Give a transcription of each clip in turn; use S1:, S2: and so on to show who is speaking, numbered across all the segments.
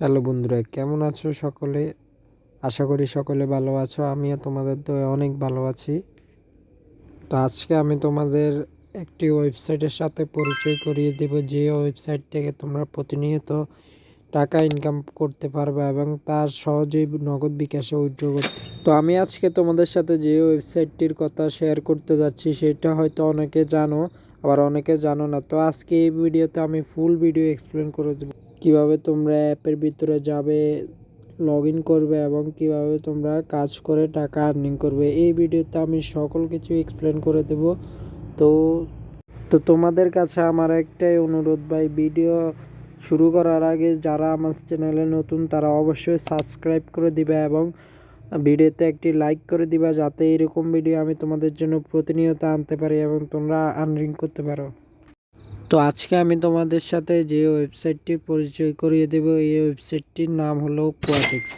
S1: Hello বন্ধুরা, কেমন আছো সকলে? আশা করি সকলে ভালো আছো। আমিও তোমাদের তো অনেক ভালো আছি। তো আজকে আমি তোমাদের একটি ওয়েবসাইটের সাথে পরিচয় করিয়ে দেব, যে ওয়েবসাইট থেকে তোমরা প্রতিনিয়ত টাকা ইনকাম করতে পারবে এবং তার সহজেই নগদ বিকাশে উইথড্র করতে। তো আমি আজকে তোমাদের সাথে যে ওয়েবসাইটটির কথা শেয়ার করতে যাচ্ছি সেটা হয়তো অনেকে জানো, আবার অনেকে জানো না। তো আজকে এই ভিডিওতে আমি ফুল ভিডিও এক্সপ্লেন করে দেবো কিভাবে তোমরা অ্যাপের ভিতরে যাবে, লগ ইন করবে এবং কিভাবে তোমরা কাজ করে টাকা আর্নিং করবে। এই ভিডিওতে আমি সকল কিছু এক্সপ্লেন করে দেব। তো তো তোমাদের কাছে আমার একটাই অনুরোধ ভাই, ভিডিও শুরু করার আগে যারা আমার চ্যানেলে নতুন তারা অবশ্যই সাবস্ক্রাইব করে দিবে এবং ভিডিওতে একটি লাইক করে দিবা, যাতে এরকম ভিডিও আমি তোমাদের জন্য প্রতিনিয়ত আনতে পারি এবং তোমরা আর্নিং করতে পারো। তো আজকে আমি তোমাদের সাথে যে ওয়েবসাইটটির পরিচয় করিয়ে দেব, এই ওয়েবসাইটটির নাম হলো কোয়াটেক্স।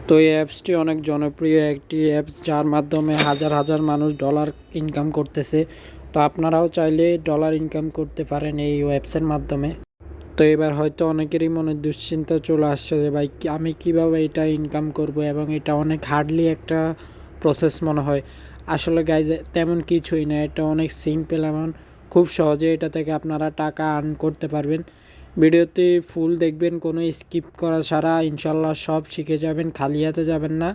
S1: তো এই অ্যাপসটি অনেক জনপ্রিয় একটি অ্যাপস, যার মাধ্যমে হাজার হাজার মানুষ ডলার ইনকাম করতেছে। তো আপনারাও চাইলে ডলার ইনকাম করতে পারেন এই ওয়েবসাইটের মাধ্যমে। তো এবার হয়তো অনেকেরই মনে দুশ্চিন্তা চলে আসছে যে ভাই আমি কিভাবে এটা ইনকাম করব, এবং এটা অনেক হার্ডলি একটা প্রসেস মনে হয়। আসলে গাইজ তেমন কিছুই না, এটা অনেক সিম্পল এবং খুব সহজে এটা থেকে আপনারা টাকা আর্ন করতে পারবেন। ভিডিওতে ফুল দেখবেন, কোনো স্কিপ করা ছাড়া ইনশাল্লাহ সব শিখে যাবেন, খালি হাতে যাবেন না।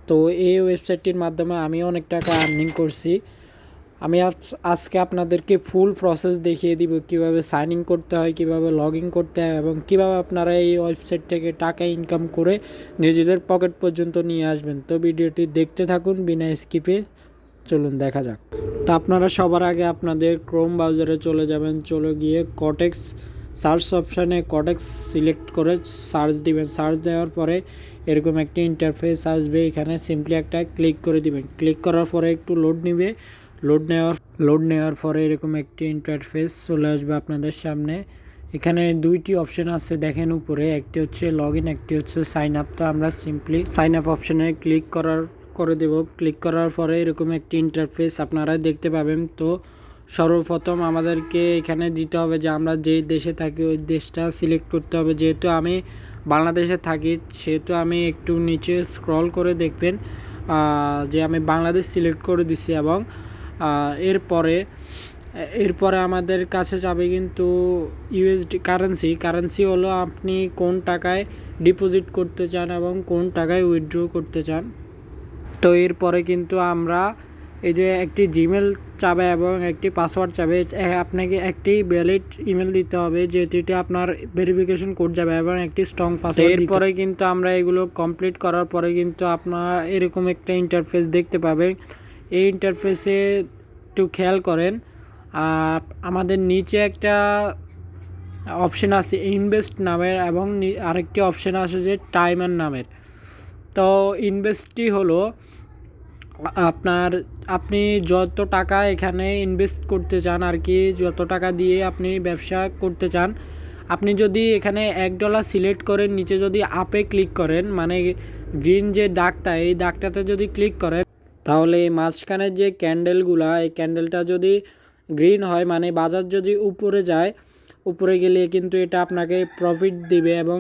S1: তো এই ওয়েবসাইটটির মাধ্যমে আমি অনেক টাকা আর্নিং করছি। আমি আজকে আপনাদেরকে ফুল প্রসেস দেখিয়ে দিব, কিভাবে সাইন ইন করতে হয়, কিভাবে লগ ইন করতে হয় এবং কিভাবে আপনারা এই ওয়েবসাইট থেকে টাকা ইনকাম করে নিজেদের পকেট পর্যন্ত নিয়ে আসবেন। তো ভিডিওটি দেখতে থাকুন বিনা স্কিপে, চলুন দেখা যাক। তো আপনারা সবার আগে আপনাদের ক্রোম ব্রাউজারে চলে যাবেন, চলে গিয়ে কটেক্স সার্চ অপশানে কটেক্স সিলেক্ট করে সার্চ দিবেন। সার্চ দেওয়ার পরে এরকম একটি ইন্টারফেস আসবে, এখানে সিম্পলি একটা ক্লিক করে দিবেন। ক্লিক করার পরে একটু লোড নেবে, লোড নেওয়ার পরে এরকম একটি ইন্টারফেস চলে আসবে আপনাদের সামনে। এখানে দুইটি অপশন আছে দেখেন উপরে, একটি হচ্ছে লগ ইন, একটি হচ্ছে সাইন আপ। তো আমরা সিম্পলি সাইন আপ অপশানে ক্লিক করে দেব। ক্লিক করার পরে এরকম একটি ইন্টারফেস আপনারা দেখতে পাবেন। তো সর্বপ্রথম আমাদেরকে এখানে দিতে হবে যে আমরা যেই দেশে থাকি ওই দেশটা সিলেক্ট করতে হবে। যেহেতু আমি বাংলাদেশে থাকি সেহেতু আমি একটু নিচে স্ক্রল করে দেখবেন যে আমি বাংলাদেশ সিলেক্ট করে দিছি, এবং এরপরে আমাদের কাছে যাবে কিন্তু ইউএসডি কারেন্সি হলো আপনি কোন টাকায় ডিপোজিট করতে চান এবং কোন টাকায় উইথড্র করতে চান। তো এরপরে কিন্তু আমরা এই যে একটি জিমেল চাবে এবং একটি পাসওয়ার্ড চাবে, আপনাকে একটি ভ্যালিড ইমেল দিতে হবে যেটিতে আপনার ভেরিফিকেশন কোড যাবে এবং একটি স্ট্রং পাসওয়ার্ড। এরপরে কিন্তু আমরা এগুলো কমপ্লিট করার পরে কিন্তু আপনারা এরকম একটা ইন্টারফেস দেখতে পাবেন। এই ইন্টারফেসে একটু খেয়াল করেন, আমাদের নিচে একটা অপশন আছে ইনভেস্ট নামের এবং আরেকটি অপশন আছে যে টাইমার নামের। তো ইনভেস্টটি হলো আপনি যত টাকা এখানে ইনভেস্ট করতে চান আর কি, যত টাকা দিয়ে আপনি ব্যবসা করতে চান। আপনি যদি এখানে $1 সিলেক্ট করেন, নিচে যদি আপে ক্লিক করেন, মানে গ্রিন যে দাগটা, এই দাগটাতে যদি ক্লিক করেন, তাহলে এই মাঝখানের যে ক্যান্ডেলগুলা, এই ক্যান্ডেলটা যদি গ্রিন হয় মানে বাজার যদি উপরে যায়, উপরে গেলে কিন্তু এটা আপনাকে প্রফিট দিবে এবং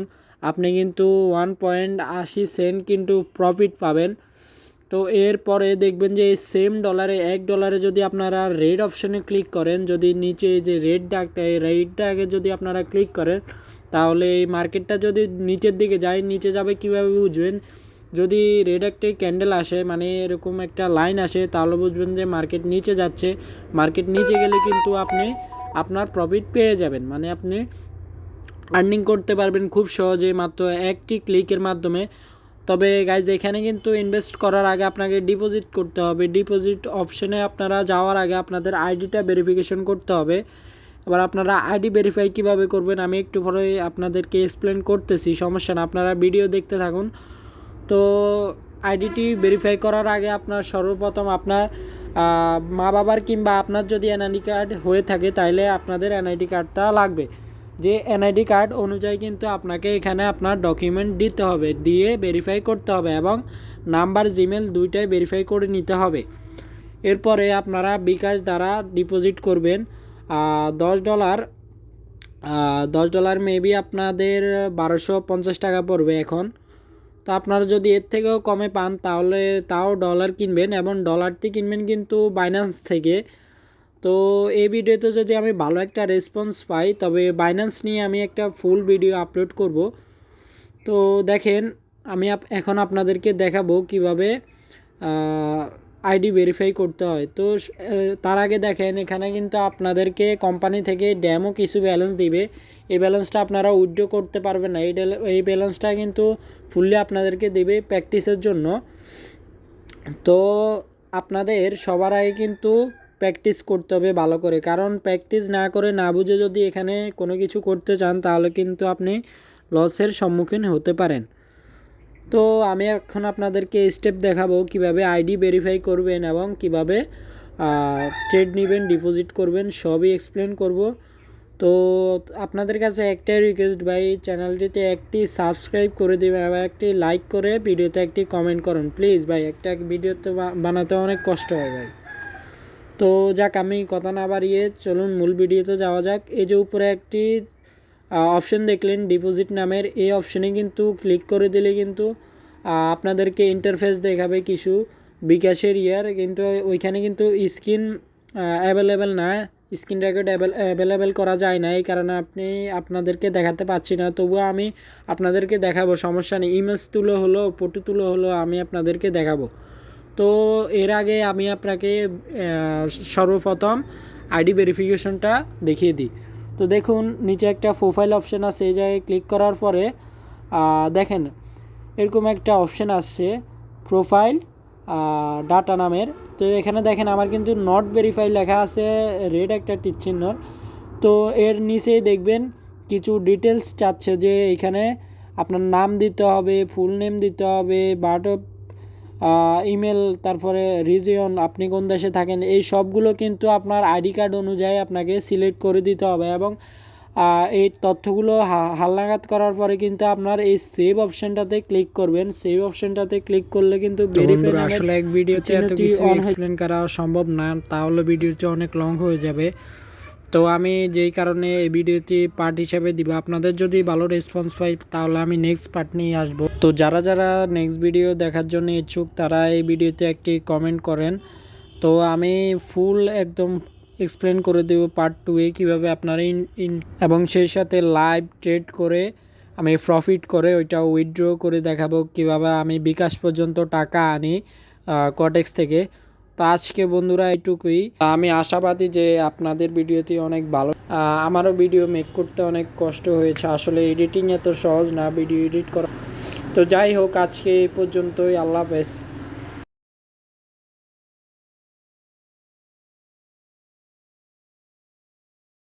S1: আপনি কিন্তু 1.80 সেন্ট কিন্তু প্রফিট পাবেন। তো এরপরে দেখবেন যে এই সেম ডলারে $1 যদি আপনারা রেড অপশানে ক্লিক করেন, যদি নিচে যে রেড ডাকটা, এই রেড ডাকে যদি আপনারা ক্লিক করেন, তাহলে এই মার্কেটটা যদি নিচের দিকে যায়, নিচে যাবে কীভাবে বুঝবেন? যদি রেড একটি ক্যান্ডেল আসে, মানে এরকম একটা লাইন আসে, তাহলে বুঝবেন যে মার্কেট নিচে যাচ্ছে। মার্কেট নিচে গেলে কিন্তু আপনি আপনার প্রফিট পেয়ে যাবেন, মানে আপনি আর্নিং করতে পারবেন খুব সহজে মাত্র একটি ক্লিকের মাধ্যমে। তবে গাইজ এখানে কিন্তু ইনভেস্ট করার আগে আপনাকে ডিপোজিট করতে হবে। ডিপোজিট অপশনে আপনারা যাওয়ার আগে আপনাদের আইডিটা ভেরিফিকেশন করতে হবে। এবার আপনারা আইডি ভেরিফাই কীভাবে করবেন আমি একটু পরে আপনাদেরকে এক্সপ্লেন করতেছি, সমস্যা না, আপনারা ভিডিও দেখতে থাকুন। তো আইডিটি ভেরিফাই করার আগে আপনার সর্বপ্রথম আপনার মা বাবার কিংবা আপনার যদি এনআইডি কার্ড হয়ে থাকে তাহলে আপনাদের এনআইডি কার্ডটা লাগবে। যে এনআইডি কার্ড অনুযায়ী কিন্তু আপনাকে এখানে আপনার ডকুমেন্ট দিতে হবে, দিয়ে ভেরিফাই করতে হবে এবং নাম্বার জিমেল দুইটাই ভেরিফাই করে নিতে হবে। এরপরে আপনারা বিকাশ দ্বারা ডিপোজিট করবেন $10 $10 মেবি আপনাদের 1250 টাকা পড়বে এখন। তো আপনারা যদি এর থেকেও কমে পান তাহলে তাও ডলার কিনবেন, এবং ডলারটি কিনবেন কিন্তু বাইন্যান্স থেকে। তো এই ভিডিওতে যদি আমি ভালো একটা রেসপন্স পাই তবে বাইন্যান্স নিয়ে আমি একটা ফুল ভিডিও আপলোড করব। তো দেখেন আমি এখন আপনাদেরকে দেখাবো কিভাবে আইডি ভেরিফাই করতে হয়। তো তার আগে দেখেন এখানে কিন্তু আপনাদেরকে কোম্পানি থেকে ড্যামো কিছু ব্যালেন্স দিবে। এই ব্যালেন্সটা আপনারা উইথড্র করতে পারবেন না, এই ব্যালেন্সটা কিন্তু ফুললি আপনাদেরকে দেবে প্র্যাকটিসের জন্য। তো আপনাদের সবার আগে কিন্তু প্র্যাকটিস করতে হবে ভালো করে, কারণ প্র্যাকটিস না করে না বুঝে যদি এখানে কোনো কিছু করতে চান তাহলে কিন্তু আপনি লসের সম্মুখীন হতে পারেন। তো আমি এখন আপনাদেরকে স্টেপ দেখাবো কিভাবে আইডি ভেরিফাই করবেন এবং কিভাবে ট্রেড নেবেন, ডিপোজিট করবেন, সবই এক্সপ্লেন করব। তো আপনাদের কাছে একটাই রিকোয়েস্ট ভাই, চ্যানেলটিতে একটি সাবস্ক্রাইব করে দেবেন এবং একটি লাইক করে ভিডিওতে একটি কমেন্ট করুন প্লিজ ভাই। একটা ভিডিওতে বানাতে অনেক কষ্ট হয় ভাই। তো যাক, আমি কথা না বাড়িয়ে চলুন মূল ভিডিওতে যাওয়া যাক। এই যে উপরে একটি অপশন দেখলেন ডিপোজিট নামের, এই অপশনে কিন্তু ক্লিক করে দিলে কিন্তু আপনাদেরকে ইন্টারফেস দেখাবে কিছু বিকাশের কিন্তু ওইখানে কিন্তু স্ক্রিন অ্যাভেলেবেল না, স্ক্রিন রেকর্ড অ্যাভেলেবেল করা যায় না, এই কারণে আপনাদেরকে দেখাতে পাচ্ছি না। তবুও আমি আপনাদেরকে দেখাবো, সমস্যা নেই। ইমেজ তুলো হলো, ফটো তুলো হলো, আমি আপনাদেরকে দেখাবো। তো এর আগে আমি আপনাকে সর্বপ্রথম আইডি ভেরিফিকেশনটা দেখিয়ে দিই। তো দেখুন নিচে একটা প্রোফাইল অপশান আছে, এই জায়গায় ক্লিক করার পরে দেখেন এরকম একটা অপশান আসছে প্রোফাইল ডাটা নামের। তো এখানে দেখেন আমার কিন্তু নট ভেরিফাই লেখা আছে রেড একটা টিক চিহ্ন। তো এর নিচেই দেখবেন কিছু ডিটেলস চাচ্ছে যে এখানে আপনার নাম দিতে হবে, ফুল নেম দিতে হবে, বার্থ অফ ইমেল, তারপরে রিজিয়ন, আপনি কোন দেশে থাকেন, এই সবগুলো কিন্তু আপনার আইডি কার্ড অনুযায়ী আপনাকে সিলেক্ট করে দিতে হবে। এবং এই তথ্যগুলো হালনাগাদ করার পরে কিন্তু আপনার এই সেভ অপশনটাতে ক্লিক করবেন। সেভ অপশনটাতে ক্লিক করলে কিন্তু ভেরিফাই আসলে এক ভিডিওতে এত কিছু এক্সপ্লেন করা সম্ভব না, তাহলে ভিডিওটি অনেক লং হয়ে যাবে। তো আমি যেই কারণে এই ভিডিওটি পার্ট হিসেবে দিব। আপনাদের যদি ভালো রেসপন্স পাই তাহলে আমি নেক্সট পার্ট নিয়ে আসবো। তো যারা যারা নেক্সট ভিডিও দেখার জন্য ইচ্ছুক তারা এই ভিডিওতে একটি কমেন্ট করেন। তো আমি ফুল একদম এক্সপ্লেন করে দেব পার্ট 2-এ কীভাবে আপনারা এবং সেই সাথে লাইভ ট্রেড করে আমি প্রফিট করে ওইটা উইথড্র করে দেখাবো কিভাবে আমি বিকাশ পর্যন্ত টাকা আনি কটেক্স থেকে। তো আজকে বন্ধুরা এইটুকুই। আমি আশাবাদী যে আপনাদের ভিডিওটি অনেক ভালো। আমারও ভিডিও মেক করতে অনেক কষ্ট হয়েছে, আসলে এডিটিং এত সহজ না ভিডিও এডিট করা। তো যাই হোক, আজকে এই পর্যন্তই। আল্লাহ হাফেজ।